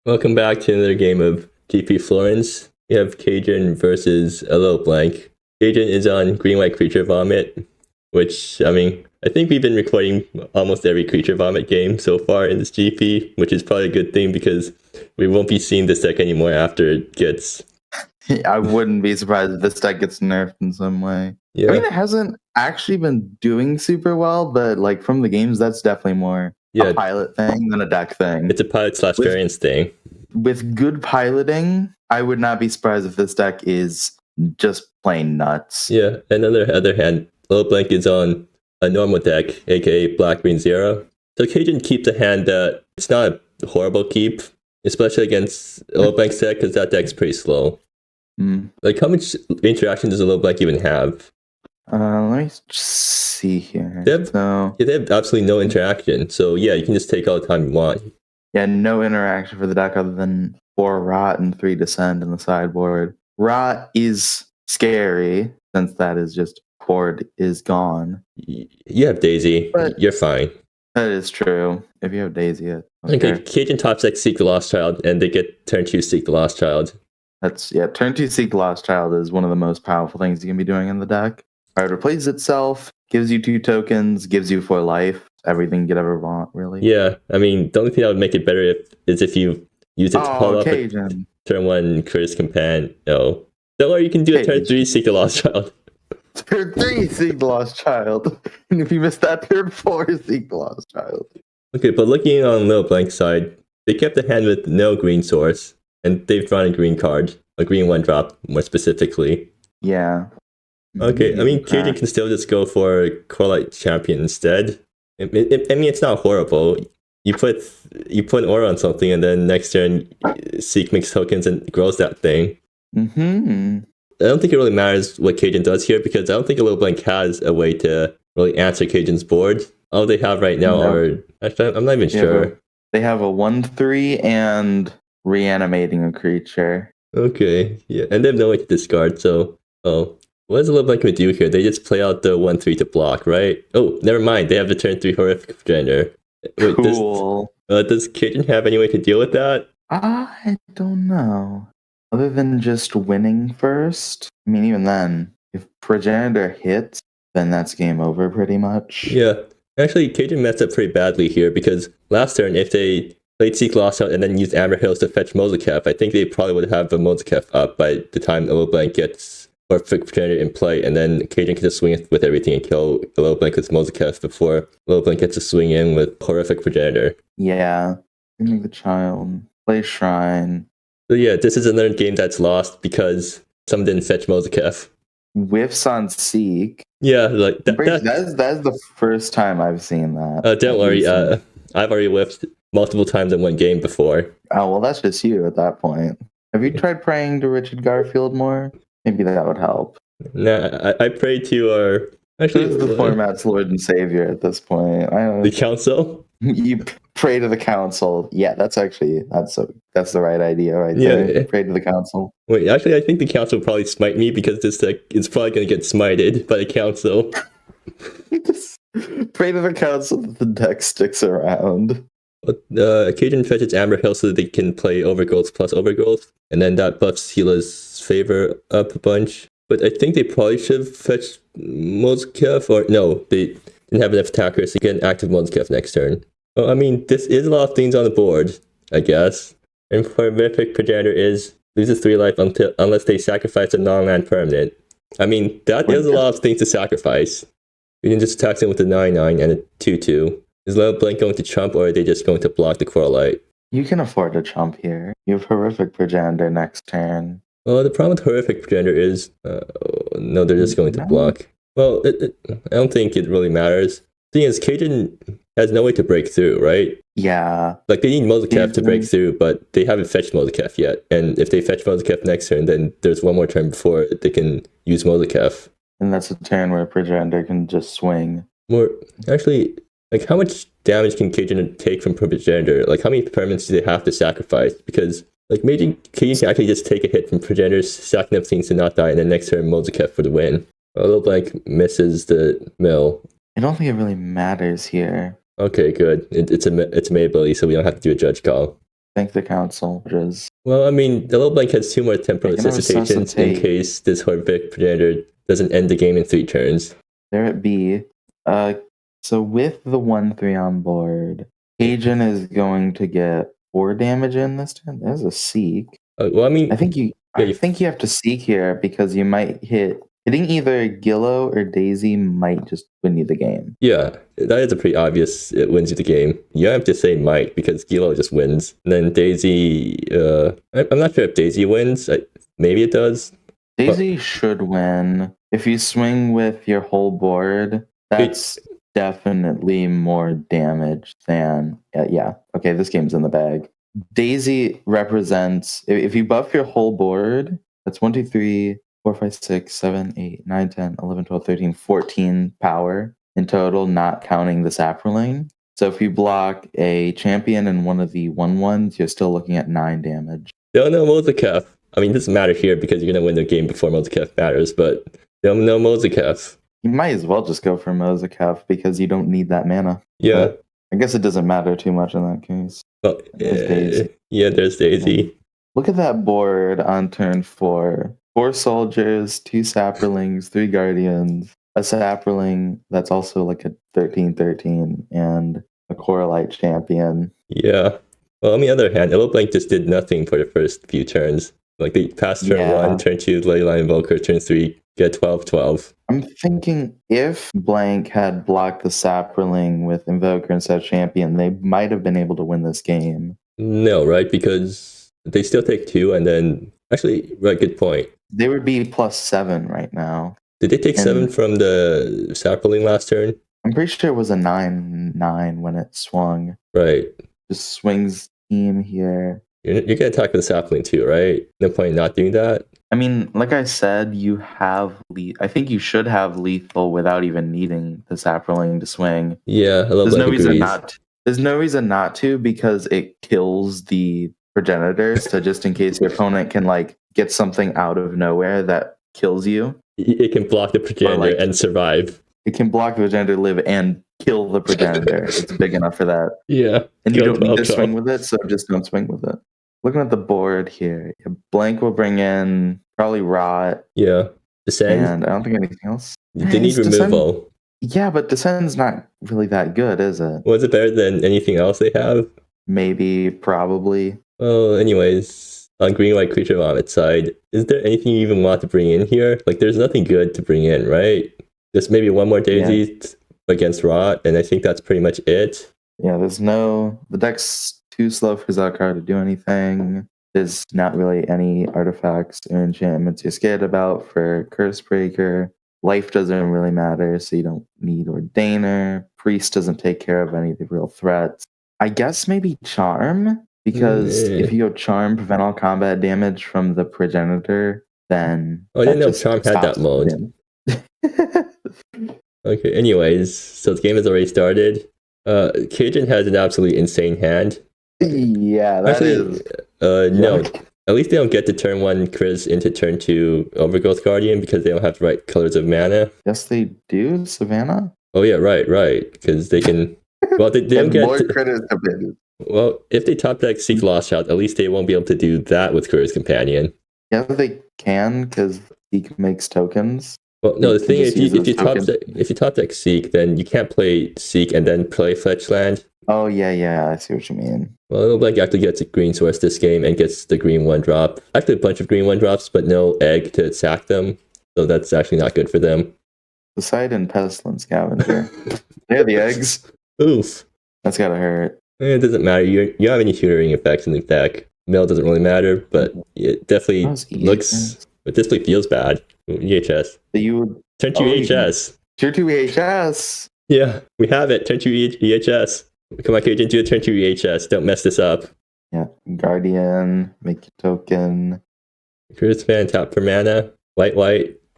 Welcome back to another game of GP Florence. We have Cajun versus ALittleBlank. Cajun is on Green-White Creature Vomit, which, I think we've been recording almost every Creature Vomit game so far in this GP, which is probably a good thing because we won't be seeing this deck anymore after it gets... I wouldn't be surprised if this deck gets nerfed in some way. Yeah. I mean, it hasn't actually been doing super well, but like from the games, that's definitely more a pilot thing than a deck thing. It's a pilot/variance thing. With good piloting, I would not be surprised if this deck is just plain nuts. Yeah, and on the other hand, ALittleBlank is on a normal deck, aka Black-Green Xira. So Cajun keeps a hand that it's not a horrible keep, especially against ALittleBlank's deck, because that deck's pretty slow. Like, how much interaction does ALittleBlank even have? Let me just see here. They have absolutely no interaction, so yeah, you can just take all the time you want. Yeah, no interaction for the deck other than 4 Rot and 3 Descend in the sideboard. Rot is scary, since that is just board is gone. You have Daisy, but you're fine. That is true. If you have Daisy, okay. Cajun top deck Seek the Lost Child, and they get turn 2 Seek the Lost Child. Turn 2 Seek the Lost Child is one of the most powerful things you can be doing in the deck. It replaces itself, gives you 2 tokens, gives you 4 life, everything you could ever want, really. Yeah, the only thing that would make it better is if you use it to pull up a turn 1 Curtis Companion. No. Don't worry, you can do a turn 3 Seek the Lost Child. Turn 3 Seek the Lost Child. And if you miss that, turn 4 Seek the Lost Child. Okay, but looking on ALittleBlank's side, they kept a hand with no green source, and they've drawn a green card, a green 1-drop more specifically. Yeah. Okay, Cajun can still just go for Corelight Champion instead. It's not horrible. You put an aura on something, and then next turn, Seek makes tokens and grows that thing. I don't think it really matters what Cajun does here, because I don't think ALittleBlank has a way to really answer Cajun's board. All they have right now are... Actually, I'm not even sure. They have a 1/3 and reanimating a creature. Okay, yeah, and they have no way to discard, so... What is ALittleBlank going to do here? They just play out the 1/3 to block, right? Oh, never mind. They have the turn 3 Horrific Progenitor. Wait, cool. Does Cajun have any way to deal with that? I don't know. Other than just winning first? Even then, if Progenitor hits, then that's game over pretty much. Yeah. Actually, Cajun messed up pretty badly here, because last turn, if they played Seek Lost Out and then used Amber Hills to fetch Mozekef, I think they probably would have a Mozekef up by the time ALittleBlank gets Horrific Progenitor in play, and then Cajun can just swing with everything and kill ALittleBlank with Mozekef before ALittleBlank gets to swing in with Horrific Progenitor. Yeah. Give the child. Play Shrine. So yeah, this is another game that's lost because someone didn't fetch Mozekef. Whiffs on Seek. Yeah, like that's the first time I've seen that. Don't worry, I've already whiffed multiple times in one game before. Oh, well, that's just you at that point. Have you tried praying to Richard Garfield more? Maybe that would help. Nah, I pray to our... Actually, who's the format's Lord and Savior at this point? I don't know. The Council? You pray to the Council. Yeah, that's the right idea right there. Yeah. Pray to the Council. Wait, actually, I think the Council will probably smite me, because this deck is probably going to get smited by the Council. Just pray to the Council that the deck sticks around. Cajun fetches Amber Hill so that they can play Overgrowth plus Overgrowth, and then that buffs Hila's favor up a bunch. But I think they probably should have fetched Mozekef, or no, they didn't have enough attackers to get an active Mozekef next turn. Well, this is a lot of things on the board, I guess. And Horrific Progenitor loses 3 life unless they sacrifice a non-land permanent. That is a lot of things to sacrifice. You can just attack them with a 9/9 and a 2/2. Is ALittleBlank going to chump, or are they just going to block the Corelight? You can afford to chump here. You have Horrific Progenitor next turn. Well, the problem with Horrific Progenitor is... no, they're just going to block. Well, I don't think it really matters. The thing is, Cajun has no way to break through, right? Yeah. Like, they need Mozekef to break through, but they haven't fetched Mozekef yet. And if they fetch Mozekef next turn, then there's one more turn before they can use Mozekef. And that's a turn where Progenitor can just swing. Actually... Like, how much damage can Cajun take from Progenitor? Like, how many permanents do they have to sacrifice? Because, maybe Cajun can actually just take a hit from Progenitors, stacking up things to not die, and then next turn Mozekef for the win. ALittleBlank misses the mill. I don't think it really matters here. Okay, good. It's a May ability, so we don't have to do a judge call. Thank the council, Riz. Well, I mean, the ALittleBlank has 2 more temporal They can necessitations in resuscitate. case this Horrific Progenitor doesn't end the game in 3 turns. There it be. So with the 1/3 on board, Cajun is going to get 4 damage in this turn. There's a Seek. Well, I mean, I think you have to Seek here because you might hitting either Gillo or Daisy might just win you the game. yeah, that is a pretty obvious it wins you the game. You have to say might because Gilo just wins. And then Daisy, I'm not sure if Daisy wins. Maybe it does. Daisy should win. If you swing with your whole board, that's definitely more damage than yeah. Okay, this game's in the bag. Daisy represents if you buff your whole board, that's 1, 2, 3, 4, 5, 6, 7, 8, 9, 10, 11, 12, 13, 14 power in total, not counting the Saproling. So if you block a champion and one of the 1/1s, you're still looking at 9 damage. No Mozakef. I mean, it doesn't matter here because you're going to win the game before Mozakef matters, but no Mozakef. You might as well just go for Mozakef because you don't need that mana. Yeah. But I guess it doesn't matter too much in that case. Well, yeah, there's Daisy. Look at that board on turn 4. 4 soldiers, 2 Saprolings, 3 guardians, a Saproling that's also like a 13/13, and a Coralite champion. Yeah. Well, on the other hand, ALittleBlank just did nothing for the first few turns. Like they passed turn 1, turn 2, Leyline Invoker, turn 3, get 12/12. I'm thinking if Blank had blocked the Saproling with Invoker instead of Champion, they might have been able to win this game. No, right? Because they still take 2, and then actually, right, good point. They would be +7 right now. Did they take 7 from the Saproling last turn? I'm pretty sure it was a 9/9 when it swung. Right. Just swings team here. You're going to attack with the Sapling too, right? No point in not doing that. I mean, like I said, you have I think you should have lethal without even needing the Saproling to swing. Yeah, there's no reason not. There's no reason not to because it kills the progenitors. So just in case your opponent can like get something out of nowhere that kills you, it can block the progenitor and survive. It can block the progenitor, live, and kill the progenitor. It's big enough for that. Yeah, and you don't need to swing with it, so just don't swing with it. Looking at the board here, Blank will bring in probably Rot. Yeah. Descend. And I don't think anything else. They need removal. Descend, yeah, but Descend's not really that good, is it? Was it better than anything else they have? Maybe, probably. Well, anyways, on green-white creature on its side, is there anything you even want to bring in here? Like, there's nothing good to bring in, right? Just maybe one more Daisy against Rot, and I think that's pretty much it. Yeah, the deck's too slow for Zakar to do anything. There's not really any artifacts or enchantments you're scared about for Cursebreaker. Life doesn't really matter, so you don't need Ordainer. Priest doesn't take care of any of the real threats. I guess maybe Charm, because if you go Charm, prevent all combat damage from the progenitor, then... Oh, I didn't know Charm had that mode. Okay, anyways, so the game has already started. Cajun has an absolutely insane hand. Yeah, that actually, no. At least they don't get the turn 1 Chris into turn 2 Overgrowth Guardian because they don't have the right colors of mana. Yes, they do, Savannah. Oh yeah, right. Because they can. Well, they don't get more critters. Well, if they top deck Seek Lost Child, at least they won't be able to do that with Courier's Companion. Yeah, they can because Seek makes tokens. Well, no, the thing is, if you top deck Seek, then you can't play Seek and then play Fetch Land. Oh, yeah, I see what you mean. Well, ALittleBlank actually gets a green source this game and gets the green 1-drop. Actually, a bunch of green 1-drops, but no egg to sack them. So that's actually not good for them. Poseidon, Pestilence, Scavenger. They're the eggs. Oof. That's gotta hurt. It doesn't matter. You don't have any tutoring effects in the deck. Mill doesn't really matter, but it definitely looks... It definitely feels bad. EHS. Turn 2 EHS. Turn 2 EHS. Yeah, we have it. Turn 2 EHS. Come on, Cajun, do a turn 2 EHS. Don't mess this up. Yeah, Guardian, make your token. Cruise fan, tap for mana. White.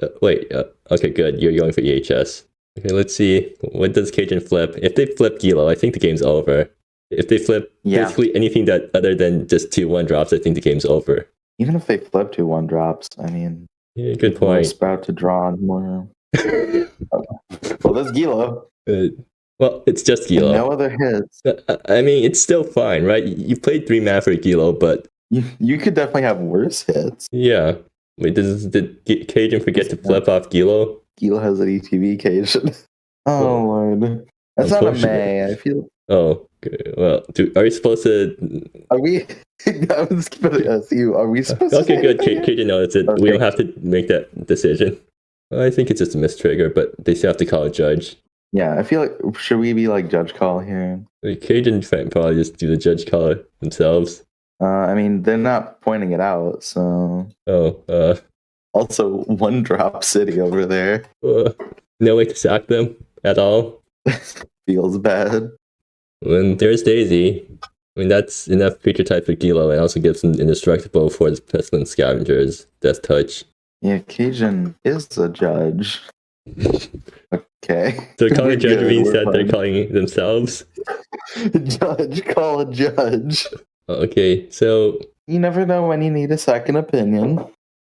Okay, good. You're going for EHS. Okay, let's see. What does Cajun flip? If they flip Gilo, I think the game's over. If they flip basically anything that other than just 2 1-drops, I think the game's over. Even if they flip 2 1-drops, I mean... Yeah, good point. Sprout to draw more. Well, that's Gilo. Well, it's just And Gilo. no other hits. I mean, it's still fine, right? You played 3 mana for Gilo, but You could definitely have worse hits. yeah. Wait, did Cajun forget to flip off Gilo? Gilo has an ETB Cajun. Oh Lord, that's not a May. I feel. Oh, okay. Well, are we supposed to? Are we? I was gonna ask you. Are we supposed to? Okay, say good. anything here? Cajun noticed it. Okay. We don't have to make that decision. I think it's just a mistrigger, but they still have to call a judge. Yeah, I feel like should we be like judge call here? The Cajun fan probably just do the judge call themselves. I mean, they're not pointing it out, so. Oh, Also, 1-drop city over there. No way to sack them at all. Feels bad. When there's Daisy, I mean that's enough creature type for Gilo, and also gives them indestructible for his pestilent scavengers, death touch. Yeah, Cajun is a judge. Okay. So calling a judge means that fine. they're calling themselves. Judge, call a judge. Okay, so You never know when you need a second opinion.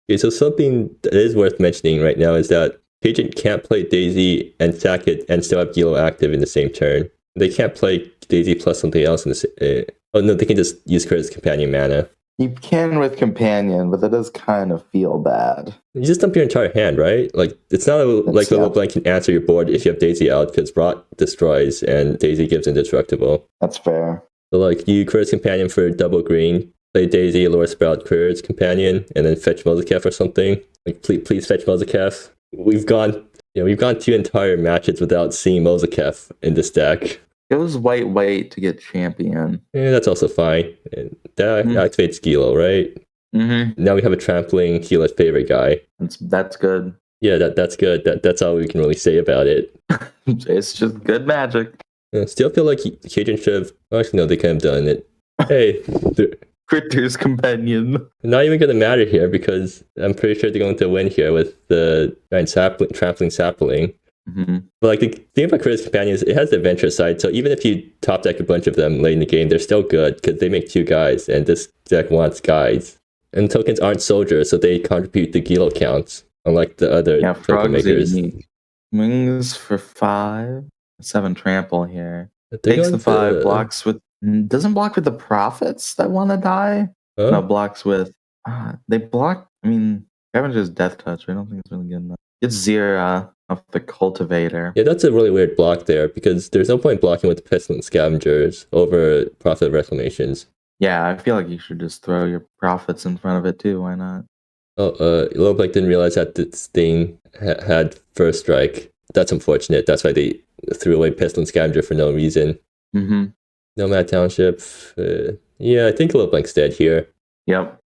okay, so something that is worth mentioning right now is that Cajun can't play Daisy and sack it and still have Gilo active in the same turn. They can't play Daisy plus something else in the oh no, they can just use Curtis Companion mana. You can with Companion, but that does kind of feel bad. You just dump your entire hand, right? Like it's not like ALittleBlank can answer your board if you have Daisy out because Rot destroys and Daisy gives indestructible. That's fair. So like you Curtis Companion for double green, play Daisy, Lore Sprout, Curtis Companion, and then fetch Mozakef or something. Like please fetch Mozakef. We've gone 2 entire matches without seeing Mozakef in this deck. It was white to get champion. Yeah, that's also fine. And that activates Gilo, right? Mm-hmm. Now we have a trampling Gilo's favorite guy. That's good. Yeah, that's good. That's all we can really say about it. It's just good magic. Still feel like Cajun should have. Actually, no, they could have done it. Hey, Critter's Companion. not even going to matter here because I'm pretty sure they're going to win here with the giant trampling sapling. Mm-hmm. But like the thing about Curtis Companions, it has the adventure side. So even if you top deck a bunch of them late in the game, they're still good because they make 2 guys, and this deck wants guys. And tokens aren't soldiers, so they contribute to Gilo counts, unlike the other token makers. Wings for 5, 7 trample here. They're Takes the 5, blocks with. Doesn't block with the prophets that want to die. Huh? No, blocks with. They block. I mean, Scavenger's Death Touch. I don't think it's really good enough. It's Xira of the Cultivator. Yeah, that's a really weird block there because there's no point blocking with the Pestilent Scavengers over Prophet Reclamations. Yeah, I feel like you should just throw your prophets in front of it too. Why not? Oh, ALittleBlank didn't realize that this thing had first strike. That's unfortunate. That's why they threw away Pestilent Scavenger for no reason. Mm-hmm. Nomad Township. Yeah, I think ALittleBlank's dead here. Yep.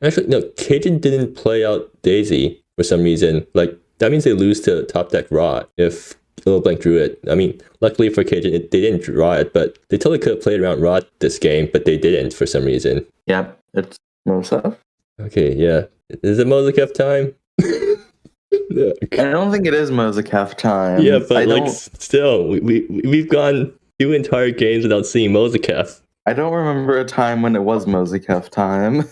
Actually, no, Cajun didn't play out Daisy for some reason. Like, that means they lose to top deck Rot if ALittleBlank drew it. I mean, luckily for Cajun, they didn't draw it, but they totally could have played around Rot this game, but they didn't for some reason. Yep. It's Mosa. Okay, yeah. Is it Mozakef time? I don't think it is Mozakef time. Yeah, but still, we've gone 2 entire games without seeing Mozakef. I don't remember a time when it was Mozakef time.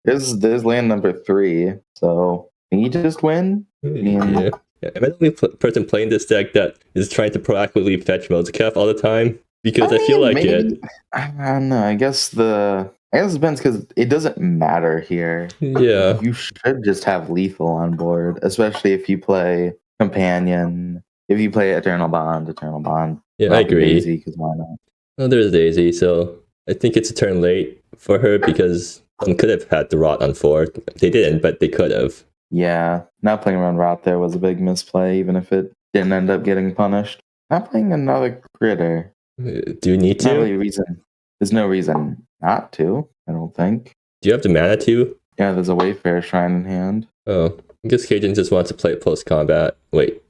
There's land number 3, so can you just win? Yeah. Am I the only person playing this deck that is trying to proactively fetch Mozakef all the time? Because I feel like it. I don't know. I guess it depends because it doesn't matter here. Yeah. You should just have lethal on board, especially if you play Companion. If you play Eternal Bond. Yeah, I agree. Daisy, because why not? Oh, there's Daisy, so I think it's a turn late for her because one could have had the Rot on 4. They didn't, but they could have. Yeah, not playing around Rot there was a big misplay, even if it didn't end up getting punished. Not playing another critter. Do you need to? Not really reason. There's no reason not to, I don't think. Do you have the mana to? Yeah, there's a Wayfarer Shrine in hand. Oh, I guess Cajun just wants to play it post-combat. Wait,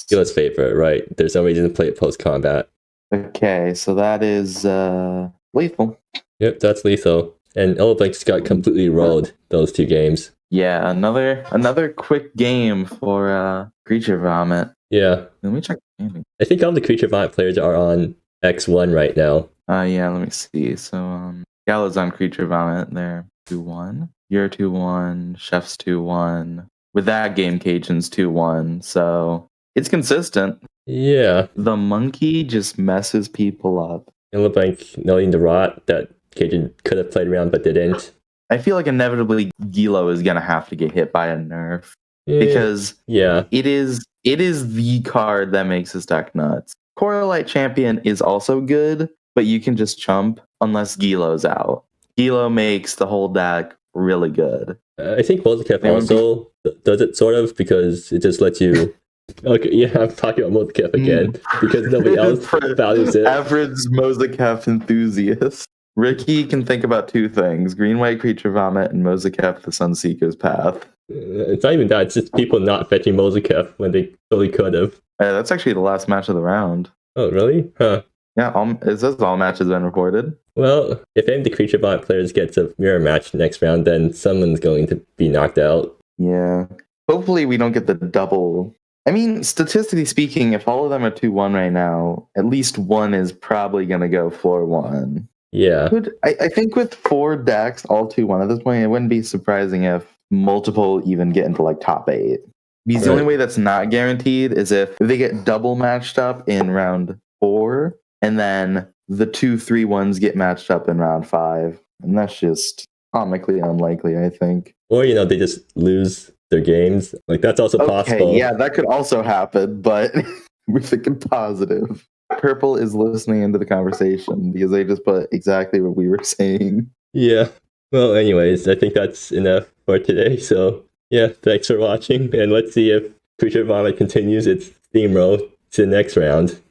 Gila's favorite, right? There's no reason to play it post-combat. Okay, so that is lethal. Yep, that's lethal. And ALittleBlank's got completely rolled those 2 games. Yeah, another quick game for Creature Vomit. Yeah. Let me check the gaming. I think all the Creature Vomit players are on X1 right now. Yeah, let me see. So Gallo's on Creature Vomit. They're 2-1. You're 2-1. Chef's 2-1. With that game, Cajun's 2-1. So it's consistent. Yeah. The monkey just messes people up. ALittleBlank knowing the rot that Cajun could have played around but didn't. I feel like inevitably Gilo is gonna have to get hit by a nerf because yeah, it is the card that makes his deck nuts. Correlite Champion is also good, but you can just chump unless Gilo's out. Gilo makes the whole deck really good. I think Mozartkev also does it sort of because it just lets you. Okay, yeah, I'm talking about Mozartkev again because nobody else values it. Average Mozartkev enthusiast. Ricky can think about two things: Green White Creature Vomit and Mozartkev the Sunseeker's Path. It's not even that, it's just people not fetching Mozartkev when they totally could have. That's actually the last match of the round. Oh, really? Huh. Yeah, it says all matches have been reported. Well, if any of the Creature Vomit players gets a mirror match next round, then someone's going to be knocked out. Yeah. Hopefully we don't get the double. I mean, statistically speaking, if all of them are 2-1 right now, at least one is probably going to go 4-1. Yeah. I think with 4 decks, all 2-1 at this point, it wouldn't be surprising if multiple even get into like top 8. Because the only way that's not guaranteed is if they get double matched up in round 4, and then the 2-3 ones get matched up in round 5. And that's just comically unlikely, I think. Or, they just lose their games. Like, that's also possible. Yeah, that could also happen, but we're thinking positive. Purple is listening into the conversation because they just put exactly what we were saying. Yeah. Well, anyways, I think that's enough for today. So, yeah, thanks for watching. And let's see if Creature Vomit continues its steamroll to the next round.